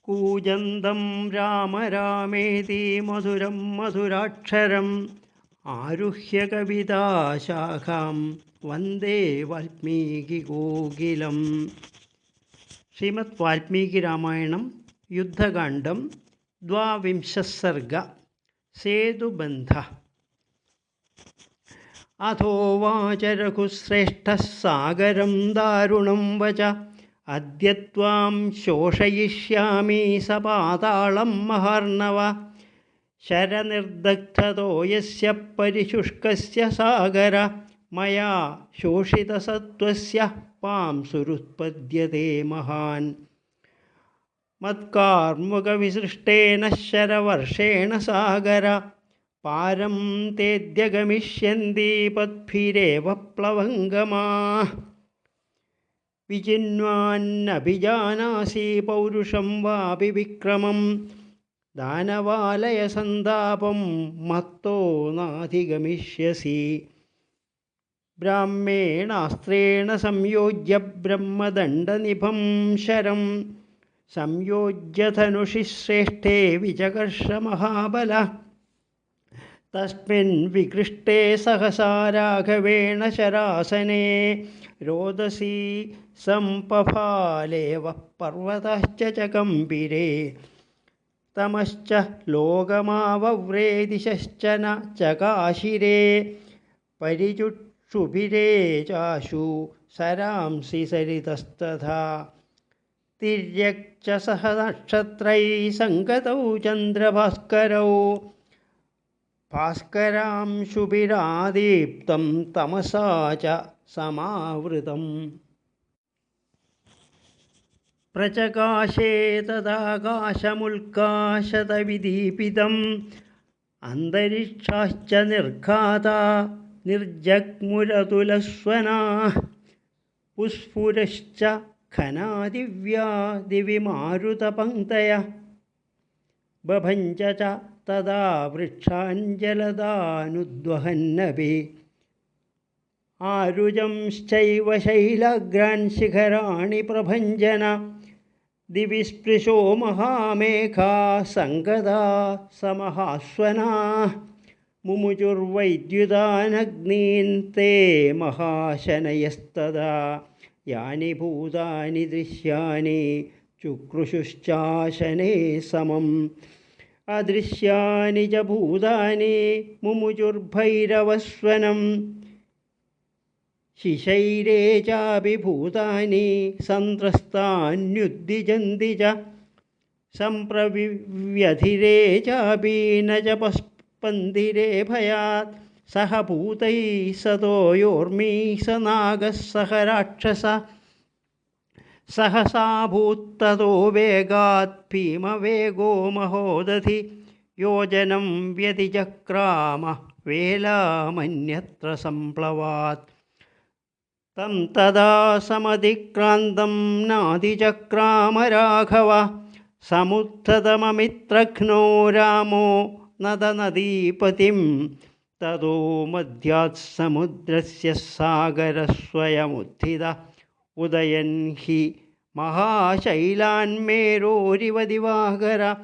കൂജന്തം രാമ രാമേതി മധുരം മധുരാക്ഷരം ആരുഹ്യ കവിതാശാഖാം വന്ദേ വാൽമീകികോകിലം. ശ്രീമദ് വാൽമീകി രാമായണം യുദ്ധകാണ്ഡം 12 സർഗ. സേതുബന്ധ. അഥോവാച രഘുശ്രേഷ്ഠഃ സാഗരം ദാരുണം വച അദ്യ ത്വാം ശോഷയിഷ്യാമി സപാതാളം മഹാർണവ. ശരനിർദഗ്ധതോ യസ്യ പരിശുഷ്കസ്യ സാഗര മയാ ശോഷിതസത്വസ്യ പാംസുരുത്പദ്യത്തെ മഹാൻ. മത്കാർമുകവിസൃഷ്ടേന ശരവർഷേണ സാഗര പാരം തേദ്യ ഗമിഷ്യന്തി പദ്ഭിരേവ പ്ലവംഗമാഃ. വിജിന്വാന്നഭിജാനാസി പൗരുഷം വാപി വിക്രമം ദാനവാലയസന്താപം മത്തോ നാധിഗമിഷ്യസി. ബ്രാഹ്മേണാസ്ത്രേണ സംയോജ്യ ബ്രഹ്മദണ്ഡനിഭം ശരം സംയോജ്യ ധനുഷി ശ്രേഷ്ഠേ വിചകർഷ മഹാബല. തസ്മിൻ വികൃഷ്ടേ സഹസാ രാഘവേണ ശരാസനേ രോദസി സംപഫാലേവ പർവതശ്ച ചകമ്പിരേ. തമശ്ച ലോകമാവവ്രേ ദിശശ്ച ന ചകാശിരേ പരിചുക്ഷുഭിരേ ചാശു സരാംസി സരിതസ്തഥാ. തിര്യക്ച സഹ നക്ഷത്രൈ സംഗതൗ ചന്ദ്രഭാസ്കരൗ ഭാസ്കരാംശുഭിരാദീപ്തം തമസാ ച സമാവൃതം. പ്രചകാശേ തദാകാശമുൽക്കാശതവിദീപിതം അന്തരിക്ഷാശ്ച നിർഘാതാ നിർജഗ്മുരതുലസ്വനാഃ. പുസ്ഫുരശ്ച ഘനാദിവ്യാ ദിവി മാരുതപങ്ക്തയഃ ബഭഞ്ച ച തദാ വൃക്ഷാഞ്ജലദാനുദ്വഹന്നപി. ആരുജംശ്ചൈവ ശൈലഗ്രാൻ ശിഖരാണി പ്രഭഞ്ജന ദിവി സ്പൃശോ മഹാമേഘാ സംഗതാ സമഹാസ്വനാഃ. മുമുചുർവൈദ്യുതാനഗ്നീൻ തേ മഹാശനയസ്തദാ യാനി ഭൂതാനി ദൃശ്യാനി ചുക്രുശുശ്ചാശനേ സമം. അദൃശ്യാനി ച ഭൂതാനി മുമുചുർഭൈരവസ്വനം ശിശൈരേ ചാപി ഭൂതാനി സന്ത്രസ്താന്യുദ്ദിജന്തി ച. സംപ്രവിവ്യധിരേ ചാപി ന ച പസ്പന്ദിരേ ഭയാത്. സഹ ഭൂതൈ സതോ യോർമീ സ നാഗഃ സഹ രാക്ഷസ. സഹസാ ഭൂത്തതോ വേഗാത് ഭീമവേഗോ മഹോദധി യോജനം വ്യതിചക്രാമ വേലാമന്യത്ര സംപ്ലവാത്. തം തദാ സമതിക്രാന്തം നാതിചക്രാമ രാഘവ. സമുത്ഥതമമിത്രഘ്നോ രാമോ നദനദീപതിം. തതോ മധ്യാത് സമുദ്രസ്യ സാഗരസ്വയമുത്ഥിത ഉദയൻ ഹി മഹാശൈലാന്മേരോരിവ ദിവാകര.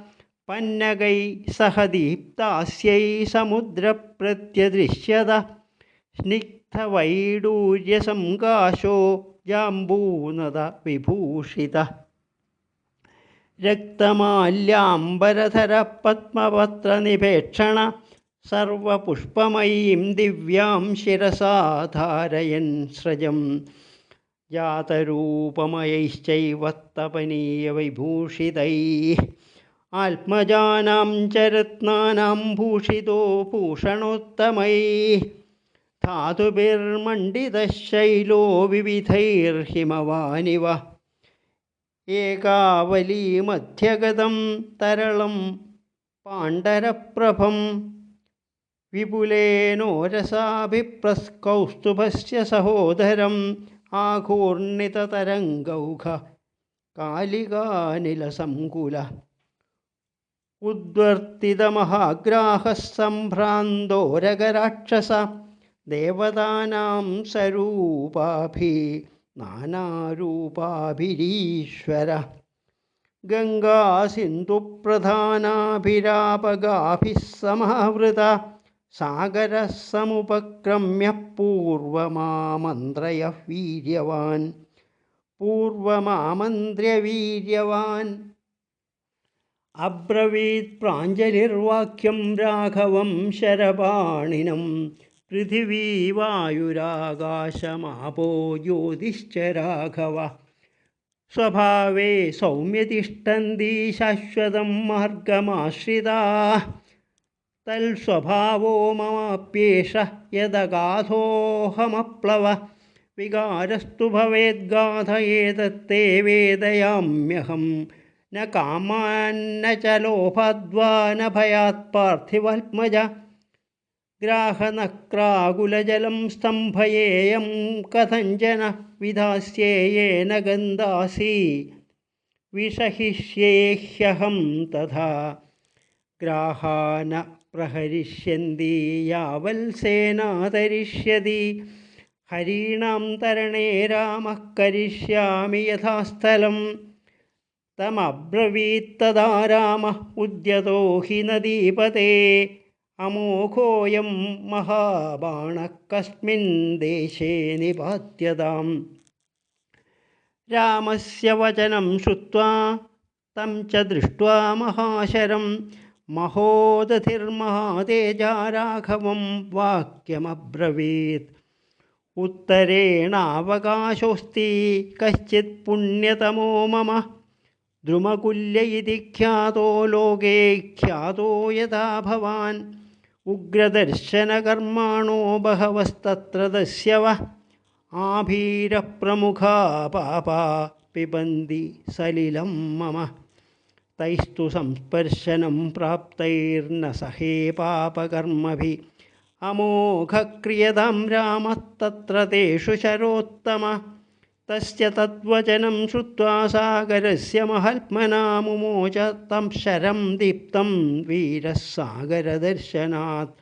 പന്നഗൈ സഹ ദീപ്താസ്യൈ സമുദ്രപ്രത്യദൃശ്യത. സ്നിഗ്ധവൈഡൂര്യസംകാശോ ജാംബൂനദ വിഭൂഷിത. രക്തമാല്യാംബരധര പത്മപത്രനിഭേക്ഷണ സർവപുഷ്പമയീം ദിവ്യാം ശിരസാ ധാരയൻ സ്രജം. ജാതരൂപമയൈശ്ചൈവ തപനീയവിഭൂഷിതൈഃ ആത്മജാനാം ച രത്നാനാം ഭൂഷിതോ ഭൂഷണോത്തമൈഃ. ധാതുഭിർമണ്ഡിതശൈലോ വിവിധൈർഹിമവാനിവ. ഏകാവലീമധ്യഗതം തരളം പാണ്ഡരപ്രഭം വിപുലേനോരസാഭിപ്രസ്കൗസ്തുഭസ്യ സഹോദരം ആഘൂർണിതതരംഗൗഘ കാലികാനിലസംകുല. ഉദ്വർത്തിതമഹാഗ്രാഹഃ സംഭ്രാന്തോരഗരാക്ഷസ ദേവതാനാം സരൂപാഭി നാനാരൂപാഭിരീശ്വര. ഗംഗാസിന്ധുപ്രധാനാഭിരാപഗാഭിः സമാവൃത സാഗരः സമുപക്രമ്യ പൂർവമാമന്ത്രയഃ വീര്യവാൻ പൂർവമാമന്ത്ര്യവീര്യവാൻ. അബ്രവീത് പ്രാഞ്ജലിർവാക്യം രാഘവം ശരപാണിനം പൃഥിവീ വായുരാകാശമാപോ ജ്യോതിശ്ച രാഘവ സ്വഭാവേ സൗമ്യതിഷ്ഠന്തി ശാശ്വതം മാർഗമാശ്രിതാഃ തൽസ്വഭാവോ മമാപ്യേഷ യദഗാധോഹമപ്ലവ വികാരസ്തു ഭവേദ്ഗാധ ഏതത്തെ വേദയാമ്യഹം ന കാമാന്ന ച ലോഭാദ്വാ ന ഭയാത് പാർത്ഥിവാത്മജ ഗ്രാഹനക്രാകുലജലം സ്തംഭയേയം കഥഞ്ചന വിധാസ്യേയേന ഗന്ധാസി വിഷഹിഷ്യേഹ്യഹം തഥാ ഗ്രാഹാന പ്രഹരിഷ്യന്തി യാവൽസേനാതരിഷ്യതി ഹരീണാം തരണേ രാമഃ കരിഷ്യാമി യഥാസ്ഥലം തമബ്രവീത്തദാ രാമഃ ഉദ്യതോ ഹി നദീപതേ അമോഘോയം മഹാബാണഃ കസ്മിൻ ദേശേ നിപാത്യതാം. രാമസ്യ വചനം ശ്രുത്വാ തം ച ദൃഷ്ട്വാ മഹാശരം മഹോദധിർമഹാതേജാ രാഘവം വാക്യമബ്രവീത് ഉത്തരേണാവകാശോസ്തി കശ്ചിത് പുണ്യതമോ മമ ദ്രുമകുല്യ ഇതി ഖ്യാതോ ലോകേ ഖ്യാതോ യഥാ ഭവാൻ ഉഗ്രദർശനകർമാണോ ബഹവസ്തത്ര ദസ്യവ ആഭീരപ്രമുഖാ പാപാ പിബന്തി സലിലം മമ തൈസ്തു സംസ്പർശനം പ്രാപ്തൈർന സഹേ പാപകർമ്മഭി അമോഘക്രിയതാം രാമസ്തത്ര തേഷു ശരോത്തമ തസ്യ തദ്വചനം ശ്രുത്വാ സാഗരസ്യ മഹാത്മനാ മുമോച തം ശരം ദീപ്തം വീരഃ സാഗരദർശനാത്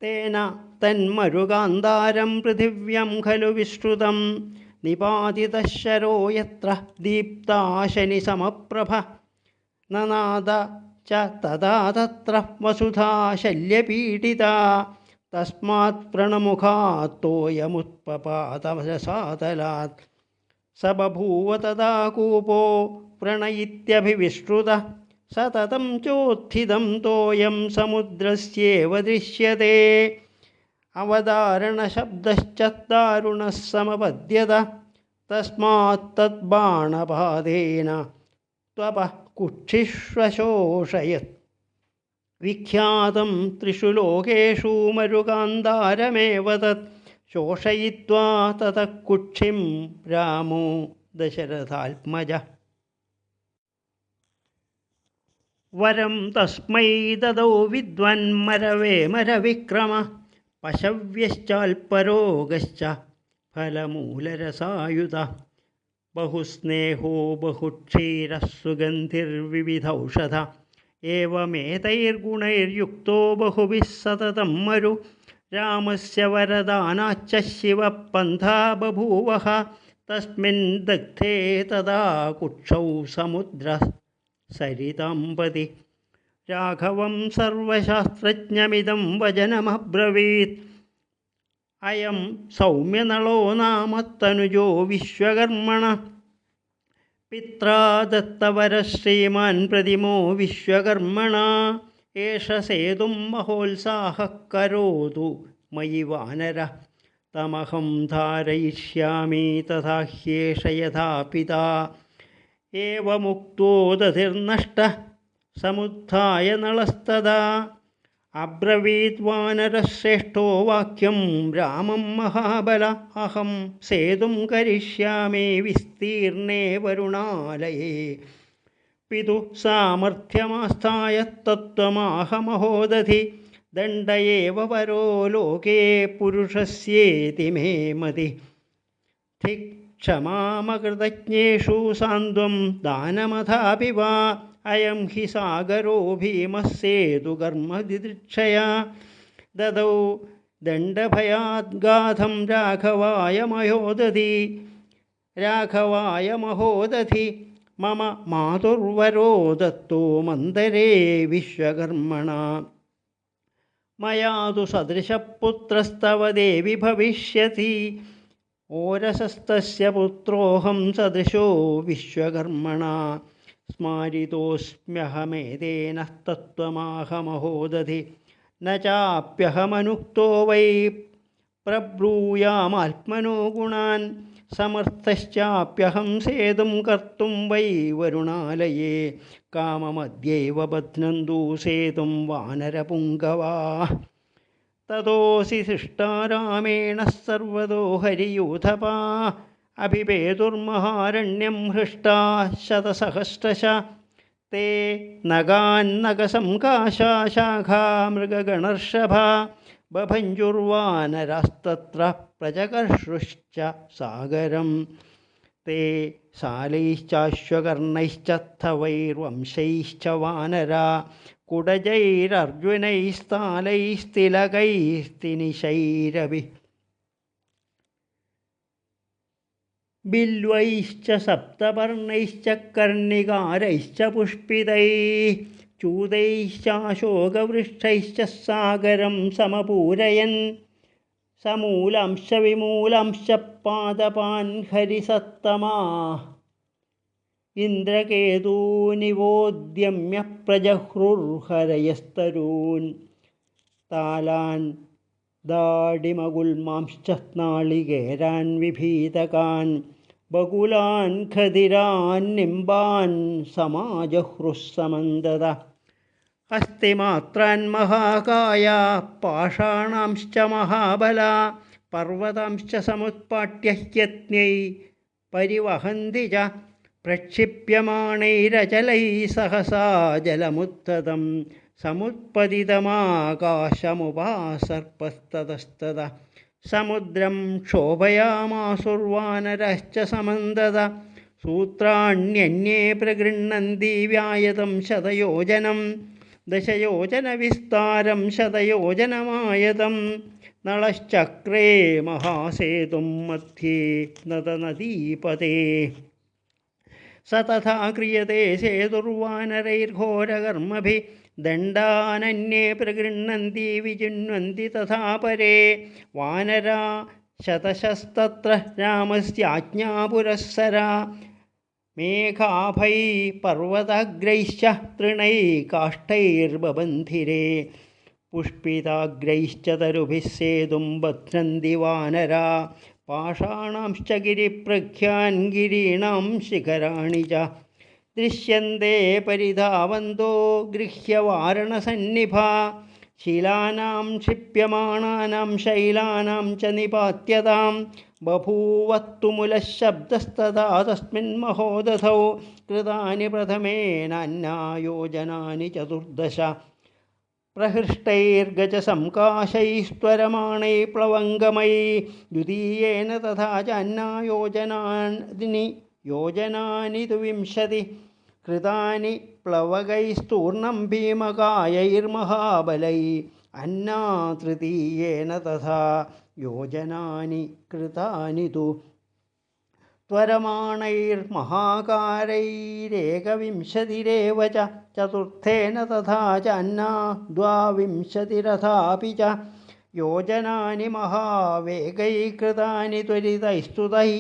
തേന തന്മരുകാന്താരം പൃഥിവ്യാം ഖലു വിശ്രുതം നിപാതിതഃ ശരോ യത്ര ദീപ്താശനി സമപ്രഭ നനാദ ച തദാ തത്ര വസുധാ ശല്യപീഡിതാ തസ്മാത് പ്രണമുഖാത് തോയമുത്പപാതസാതലാത് സ ബഭൂവ തദാ കൂപോ പ്രണയിത്യഭിവിശ്രുതഃ സതതം ചോത്ഥിതം തോയം സമുദ്രസ്യേവ ദൃശ്യത്തെ അവതാരണശബ്ദശ്ച ദാരുണഃ സമപദ്യത തസ്മാത് തദ്ബാണപാദേന ത്വപഃ കുക്ഷിഷ്വശോഷയത് വിഖ്യാതം ത്രിഷു ലോകേഷു മരുകാന്താരമേവ തത് ശോഷയിത്വാ തതഃ കുക്ഷിം രാമോ ദശരഥാത്മജ. വരം തസ്മൈ ദദൗ വിദ്വന്മരവേമരവിക്രമ പശവ്യശ്ചാൽപരോഗശ്ച ഫലമൂലരസായുധ ബഹുസ്നേഹോ ബഹുക്ഷീരഃ സുഗന്ധിർവിവിധൗഷധ ഏവമേതൈർഗുണൈർയുക്തോ ബഹുഭിः സതതം മരു രാമസ്യ വരദാനാच्च ശിവപന്ഥാ ബഭൂവഃ തസ്മിൻ ദഗ്ധേ തദാ കുക്ഷൗ സമുദ്രഃ സരിതാംപതി രാഘവം സർവശാസ്ത്രജ്ഞമിദം വചനമബ്രവീത് അയം സൗമ്യനളോ നാമ തനുജോ വിശ്വകർമ്മണ പിത്രാ ദത്തവരഃ ശ്രീമാൻ പ്രതിമോ വിശ്വകർമ്മണ ഏഷ സേതും മഹോത്സാഹഃ കരോതു മയി വാനര തമഹം ധാരയിഷ്യാമി തഥാ ഹ്യേഷ യഥാ പിതാ ഏവമുക്തോ ദധിർനഷ്ടഃ സമുത്ഥായ നളസ്തദാ അബ്രവീത് വാനരശ്രേഷ്ഠോ വാക്യം രാമം മഹാബല അഹം സേതും കരിഷ്യാമി വിസ്തീർണേ വരുണാലയേ പിതു സാമർഥ്യമാസ്ഥായ തത്വമാഹമഹോദധി ദണ്ഡയേവ പരോ ലോകേ പുരുഷസ്യേതി മേ മതി ധിക് ക്ഷമാമകൃതജ്ഞേഷു സാന്ത്വം ദാനമഥാപി വാ അയം ഹി സാഗരോ ഭീമഃ സേതുകർമ്മദിദൃക്ഷയാ ദദൗ ദണ്ഡഭയാദ്ഗാധം രാഘവായ മഹോദധി മമ മാതുർവരോ ദത്തോ മന്ദരേ വിശ്വകർമ്മണ മയാ തു സദൃശപുത്രസ്തവ ദേവി ഭവിഷ്യതി ഓരസസ്തസ്യ പുത്രോഹം സദൃശോ വിശ്വകർമ്മണ സ്മാരിതോസ്മ്യഹമേതേന തത്വമാഹമഹോദധി ന ചാപ്യഹമനുക്തോ വൈ പ്രബ്രൂയാമാത്മനോ ഗുണാൻ സമർത്ഥശ്ചാപ്യഹം സേതും കർത്തും വൈ വരുണാലയേ കാമമദ്യൈവ ബധ്നന്തു സേതും വാനരപുങ്കവാ തതോസി സൃഷ്ടാരാമേണ സർവതോ ഹരിയൂഥപാ അഭിപേതുർമഹാരണ്യം ഹൃഷ്ടാ ശതസഹസ്രശ തേ നഗാന്നഗസംകാശാ ശാഖാ മൃഗഗണർഷഭാ ബഭഞ്ജുർവാനരാസ്തത്ര പ്രജകർഷുശ്ച സാഗരം തേ സാലൈശ്ചാശ്വകർണൈശ്ച വൈർവംശൈശ്ച വാനരാ കുടജൈരർജുനൈസ്താലൈസ്തിലകൈസ്തിനിശൈരവി ബില്വൈശ്ച സപ്തപർണൈശ്ച കർണികാരൈശ്ച പുഷ്പിതൈഃ ചൂതൈശ്ചാശോകവൃക്ഷൈശ്ച സാഗരം സമപൂരയൻ സമൂലാംശ വിമൂലാംശ പാദപാൻ ഹരിസത്തമാ ഇന്ദ്രകേതൂനിവോദ്യമ്യ പ്രജഹ്രുർഹരയസ്തരൂൻ താലാൻ ദാഡിമഗുൽമാംശ്ച നാളികേരാൻ വിഭീതകാൻ ബകുലാൻ ഖദിരാൻ നിംബാൻ സമാജഹ്രുസ്സമന്തത ഹസ്തിമാത്രാൻ മഹാകായ പാഷാണാംശ്ച മഹാബല പർവതാംശ്ച സമുത്പാട്യ യജ്ഞൈ പരിവഹന്തി ച പ്രക്ഷിപ്യമാണൈരചലൈ സഹസാ ജലമുത്തതം സമുത്പതിതമാകാശമുപാസർപ്പസ്തതസ്തത സമുദ്രം ക്ഷോഭയാമാസുർവാനരശ്ച സമന്തത സൂത്രാണ്യന്യേ പ്രഗൃഹ്ണന്തി വ്യായതം ശതയോജനം ദശയോജനവിസ്താരം ശതയോജനമായതം നളശ്ചക്രേ മഹാസേതും മധ്യേ നദനദീപതേ സ തഥാ ക്രിയത്തെ സേതുർവാനരൈർഘോരകർമ്മഭിः ദണ്ഡാനന്യേ പ്രഗൃഹ്ണന്തി വിചിന്വന്തി തഥാ പരേ വാനരാ ശതശസ്തത്ര രാമസ്യാജ്ഞാപുരസ്സരാ മേഘാഭൈ പർവതാഗ്രൈശ്ച തൃണൈ കാഷ്ഠൈർബബന്ധിരേ പുഷ്പിതാഗ്രൈശ്ച തരുഭിः സേതും ബധ്നന്തി വാനരാ പാഷാണാംശ്ച ഗിരിപ്രഖ്യാൻ ഗിരീണാം ശിഖരാണി ച ദൃശ്യന്തേ പരിധാവന്തോ ഗൃഹ്യവാരണസന്നിഭാ ശീലാനാം ക്ഷിപ്യമാണാനാം ശൈലാനാം ച നിപാത്യതാം ബഭൂവത്തുമുലഃശബ്ദസ്തഥാ തസ്മിൻ മഹോദധൗ കൃതാനി പ്രഥമേനാന്യായോജനാനി ചതുർദശ പ്രഹൃഷ്ടൈർഗജസംകാശൈസ്ത്വരമാണൈ പ്ലവംഗമൈ ദ്വിതീയേന തഥാ ചാന്യായോജനാനി യോജനാനി തു വിംശതി കൃതാനി പ്ലവകൈസ്തൂർണം ഭീമകായൈർമഹാബലൈ അന്നാ തൃതീയേന തഥാ യോജനാനി കൃതാനി തു ത്വരമാണൈർമഹാകാരൈരേകവിംശതിരേവ ച ചതുർത്ഥേന തഥാ ചാന്യാ ദ്വാവിംശതിരഥാപി ച യോജനാനി മഹാവേഗൈ കൃതാനി ത്വരിതൈസ്തുതൈ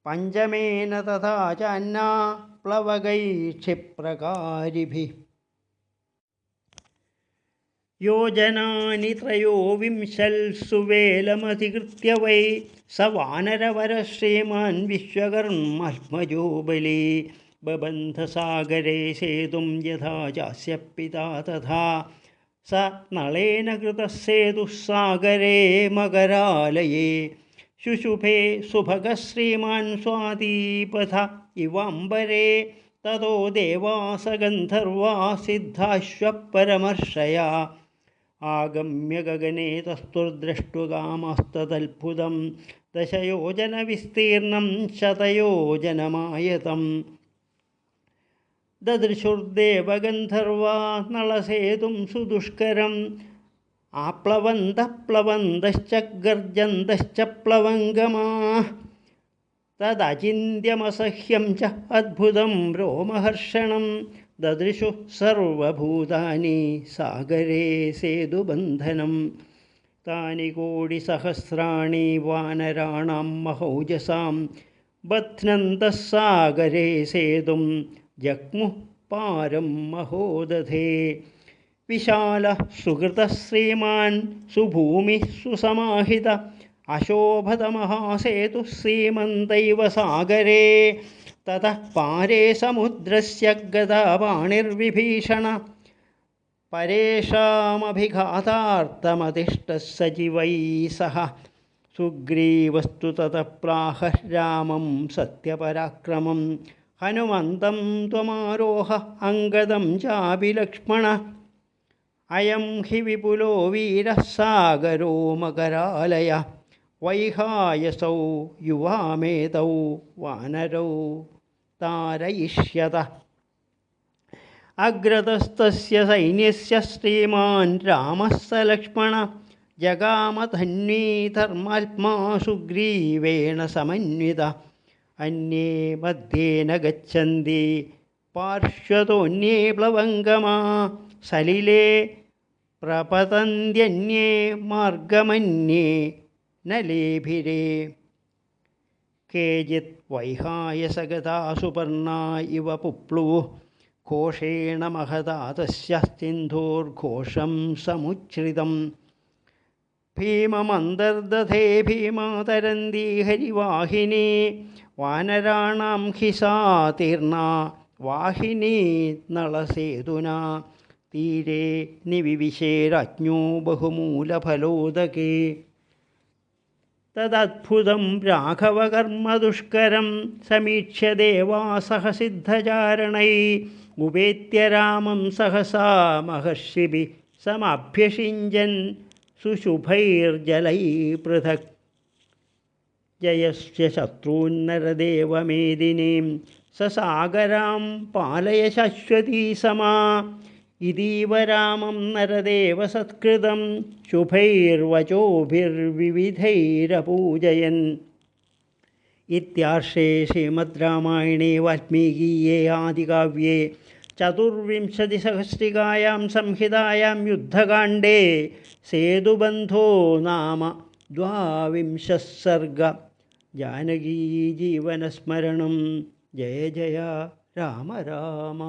പഞ്ചമേന തഥാ ചാന്യാ പ്ലവകൈ ക്ഷിപ്രകാരിഭിः യോജനാനി ത്രയോവിംശൽസുവേലമധികൃത്യ വൈ സ വാനരവരഃ ശ്രീമാൻ വിശ്വകർമാത്മജോ ബലി ബബന്ധസാഗരേ സേതും യഥാ ചാസ്യ പിതാ തഥാ സ നളേന കൃതഃ സേതുഃ സാഗരേ മകരാലയേ ശുശുഭേ സുഭഗഃ ശ്രീമാൻ സ്വാതിപഥ ഇവാംബരേ തതോ ദേവാസ ഗന്ധർവാ സിദ്ധാശ്വപരമർഷയാ ആഗമ്യ ഗഗനേ തസ്തുർദ്രഷ്ടുകാമസ്തദത്ഭുതം ദശയോജനവിസ്തീർണം ശതയോജനമായതം ദദൃശുർദേവഗന്ധർവാ നളസേതും സുദുഷ്കരം ആപ്ലവന്തഃ പ്ലവന്തശ്ച ഗർജന്തശ്ച പ്ലവംഗമാ തദചിന്യമസഹ്യം ച അദ്ഭുതം രോമഹർഷണം ദദൃശു സർവഭൂതാനി സാഗരേ സേതുബന്ധനം. താനി കോടിസഹസ്രാണി വാനരാണാം മഹൗജസാം ബധ്നന്തഃ സാഗരേ സേതും ജഗ്മുഃ പാരം മഹോദധേ. വിശാല സുഹൃത ശ്രീമാൻ സുഭൂമി സുസമാഹിത അശോഭത മഹാസേതു ശ്രീമന്തൈവ സാഗരേ. തതഃ പാരേ സമുദ്രസ്യ ഗതാപാണിർവിഭീഷണ പരേഷാമഭിഘാതാർത്ഥമതിഷ്ടഃ സജീവൈः സഹ. സുഗ്രീവസ്തു തതഃ പ്രാഹ രാമം സത്യപരാക്രമം ഹനുമന്തം ത്വമാരോഹ അംഗദം ചാപി ലക്ഷ്മണ. അയം ഹി വിപുലോ വീരഃ സാഗരോ മകരാലയ വൈഹായസൗ യുവാമേതൗ വാനരൗ താരയിഷ്യത. അഗ്രതസ്തസ്യ സൈന്യസ്യ ശ്രീമാൻ രാമഃ സ ലക്ഷ്മണ ജഗാമ ധന്വീ ധർമാത്മാ സുഗ്രീവേണ സമന്വിത. അന്യേ മധ്യേന ഗച്ഛന്തി പാർശ്വതോന്യേ പ്ലവംഗമാ സലിലേ പ്രപതന്ത്യന്യേ മാർഗമന്യേ ന ലേഭിരേ. കേചിത് വൈഹായസഗതാ സുപർണാ ഇവ പുപ്ലുവുഃ ഘോഷേണ മഹതാ തസ്യ സിന്ധോർഘോഷം സമുച്ഛ്രിതം. ഭീമമന്തർദധേ ഭീമാ തരന്തി ഹരിവാഹിനി വാനരാണാം ഹി സാ തീർണാ വാഹിനി നളസേതുനാ. തീരേ നിവിവിശേരജ്ഞോ ബഹുമൂലഫലോദകേ. തദദ്ഭുതം രാഘവകർമ്മദുഷ്കരം സമീക്ഷ്യ ദേവാസഹ സിദ്ധചാരണൈ ഉപേത്യ രാമം സഹസാ മഹർഷിഭിः സമാഭ്യഷിഞ്ജൻ സുശുഭൈർജലൈ പൃഥക്. ജയസ്യ ശത്രുന്നരദേവമേദിനീം സസാഗരാം പാലയ ശശ്വതീ സമാ. ഇതീവ രാമം നരദേവ സത്കൃതം ശുഭൈർവചോഭിർവിവിധൈരപൂജയൻ. ഇത്യാർഷേ ശ്രീമദ് രാമായണേ വാൽമീകീയേ ആദികാവ്യേ ചതുർവിംശതിസഹസ്രികായാം സംഹിതായാം യുദ്ധകാണ്ഡേ സേതുബന്ധോ നാമ ദ്വാവിംശഃ സർഗ. ജാനകീ ജീവനസ്മരണം. ജയ ജയ രാമ രാമ.